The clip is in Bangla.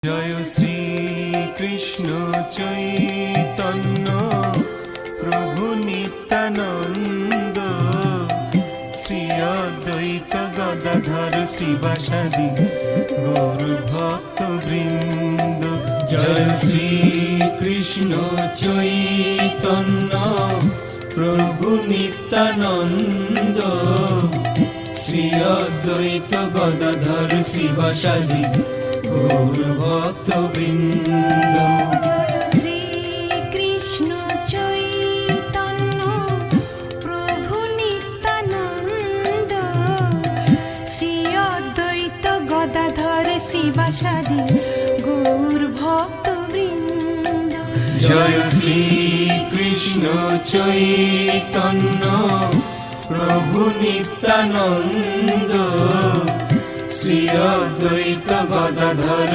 জয় শ্রী কৃষ্ণ চৈতন্য প্রভু নিত্যানন্দ, শ্রী অদ্বৈত গদাধর শিবাসাদি গৌর ভক্ত বৃন্দ। জয় শ্রী কৃষ্ণ চৈতন্য প্রভু নিত্যানন্দ, শ্রী অদ্বৈত গদাধর শিবাসাদি গৌর ভক্ত বৃন্দ। শ্রী কৃষ্ণ চৈতন্য প্রভু নিত্যানন্দ, শ্রী অদ্বৈত গদাধর শ্রীবাসাদি গৌর ভক্ত বৃন্দ। জয় শ্রী কৃষ্ণ চৈতন্য প্রভু নিত্যানন্দ, শ্রী অদ্বৈত গদাধর